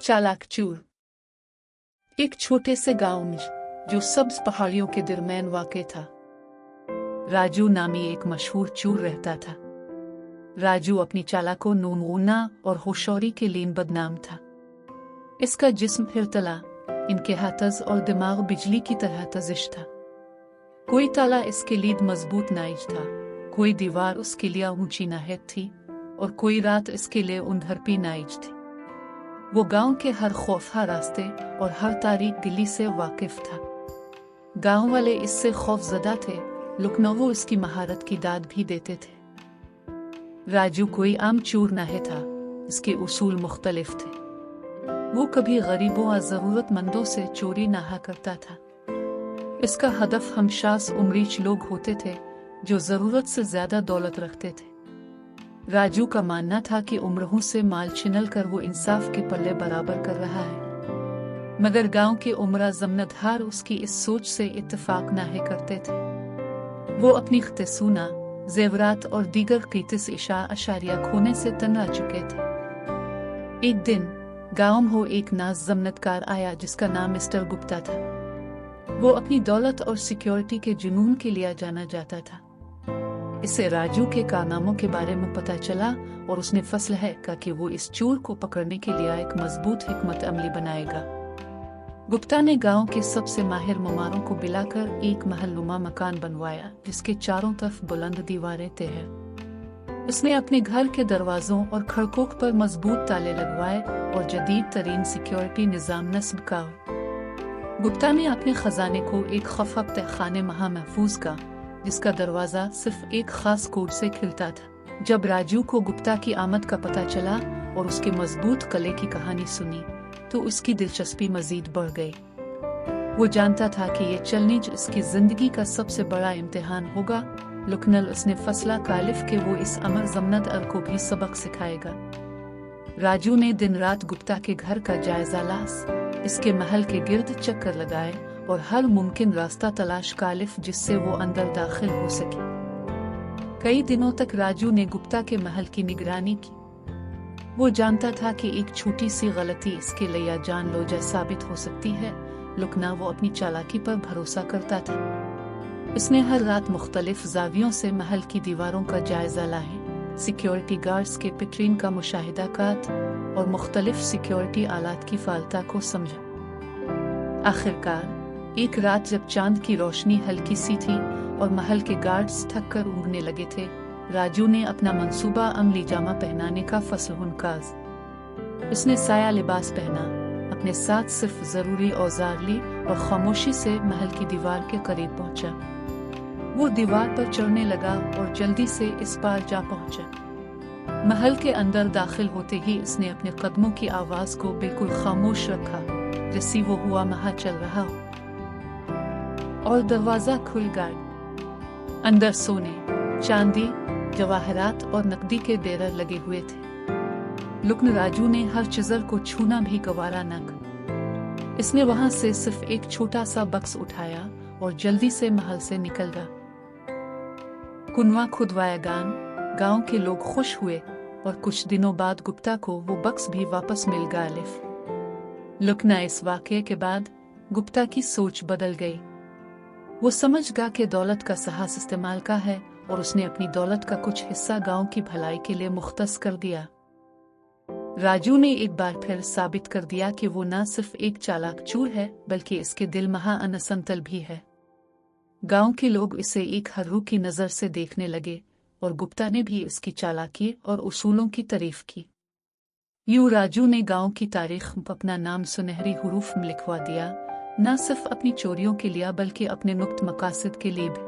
चालाक चूर। एक छोटे से गांव में जो सब्ज पहाड़ियों के दरमियान वाक़ था, राजू नामी एक मशहूर चूर रहता था। राजू अपनी चालाकों, नूनूना और होशियारी के लिए बदनाम था। इसका जिस्म फिरतला, इनके हाथज और दिमाग बिजली की तरह तजिश था। कोई ताला इसके लीद मजबूत नाइज था, कोई दीवार उसके लिए ऊंची नाहित थी और कोई रात इसके लिए उंधरपी नाइज थी। वो गांव के हर खौफा रास्ते और हर तारीख गली से वाकिफ था। गांव वाले इससे खौफजदा थे, लेकिन वो इसकी महारत की दाद भी देते थे। राजू कोई आम चोर नहीं था, इसके उसूल मुख्तलिफ थे। वो कभी गरीबों और ज़रूरतमंदों से चोरी ना करता था। इसका हदफ हमशास उमरीच लोग होते थे जो ज़रूरत से ज़्यादा दौलत रखते थे। राजू का मानना था कि उम्रों से माल छिनल कर वो इंसाफ के पल्ले बराबर कर रहा है, मगर गांव के उमरा जमनतहार उसकी इस सोच से इत्तेफाक नाहे करते थे। वो अपनी ख्तेसूना, जेवरात और दीगर कीमती अशारिया खोने से तंग आ चुके थे। एक दिन गांव में एक नाज जमनतकार आया जिसका नाम मिस्टर गुप्ता था। वो अपनी दौलत और सिक्योरिटी के जुनून के लिए जाना जाता था। इसे राजू के कारनामों के बारे में पता चला और उसने फैसला किया कि वो इस चोर को पकड़ने के लिए एक मजबूत हिकमत अमली बनाएगा। गुप्ता ने गांव के सबसे माहिर ममारों को बुलाकर एक महलनुमा मकान बनवाया जिसके चारों तरफ बुलंद दीवारें थे। उसने अपने घर के दरवाजों और खड़कों पर मजबूत ताले लगवाए और जदीद तरीन सिक्योरिटी निज़ाम नस्ब का। गुप्ता ने अपने खजाने को एक खफा तहखाने महा महफूज का, जिसका दरवाजा सिर्फ एक खास कोड से खिलता था। जब राजू को गुप्ता की आमद का पता चला और उसके मजबूत कले की कहानी सुनी तो उसकी दिलचस्पी मजीद बढ़ गई। वो जानता था कि ये चैलेंज उसकी जिंदगी का सबसे बड़ा इम्तिहान होगा, लेकिन उसने फैसला कालिफ कि वो इस अमर जमनत अर को भी सबक सिखाएगा। राजू ने दिन रात गुप्ता के घर का जायजा लास, इसके महल के गिर्द चक्कर लगाए और हर मुमकिन रास्ता तलाश कालिफ जिससे वो अंदर दाखिल हो सके। कई दिनों तक राजू ने गुप्ता के महल की निगरानी की। वो जानता था कि एक छोटी सी गलती इसके लिए जान लोजा साबित हो सकती है, लेकिन वो अपनी चालाकी पर भरोसा करता था। इसने हर रात मुख्तलिफ जावियों से महल की दीवारों का जायजा लाए, सिक्योरिटी गार्ड्स के पेट्रीन का मुशाहिदा कात और मुख्तलिफ सिक्योरिटी आलात की फालता को समझा। आखिरकार एक रात जब चांद की रोशनी हल्की सी थी और महल के गार्ड्स थक कर ऊँघने लगे थे, राजू ने अपना मंसूबा अमली जामा पहनाने का फसलहुनकाज। उसने साया लिबास पहना, अपने साथ सिर्फ जरूरी औजार ली और खामोशी से महल की दीवार के करीब पहुंचा। वो दीवार पर चढ़ने लगा और जल्दी से इस पार जा पहुंचा। महल के अंदर दाखिल होते ही उसने अपने कदमों की आवाज को बिल्कुल खामोश रखा, जैसी वो हुआ महा चल रहा हो, और दरवाजा खुल गया। अंदर सोने, चांदी, जवाहरात और नकदी के ढेर लगे हुए थे, लेकिन राजू ने हर चिजर को छूना भी गवारा न कर। इसने वहां से सिर्फ एक छोटा सा बक्स उठाया और जल्दी से महल से निकल गया। कुनवा खुदवाया गांव के लोग खुश हुए और कुछ दिनों बाद गुप्ता को वो बक्स भी वापस मिल गया। लेकिन इस वाक़े के बाद गुप्ता की सोच बदल गई। वो समझ गया कि दौलत का साहस इस्तेमाल का है और उसने अपनी दौलत का कुछ हिस्सा गांव की भलाई के लिए मुख्तस कर दिया। राजू ने एक बार फिर साबित कर दिया कि वो न सिर्फ एक चालाक चोर है बल्कि इसके दिल महा अनसंतल भी है। गांव के लोग इसे एक हरू की नजर से देखने लगे और गुप्ता ने भी इसकी चालाकी और उसूलों की तारीफ की। यूं राजू ने गांव की तारीख में अपना नाम सुनहरी हुरूफ में लिखवा दिया, न सिर्फ अपनी चोरियों के लिए बल्कि अपने नुक्त मकासद के लिए भी।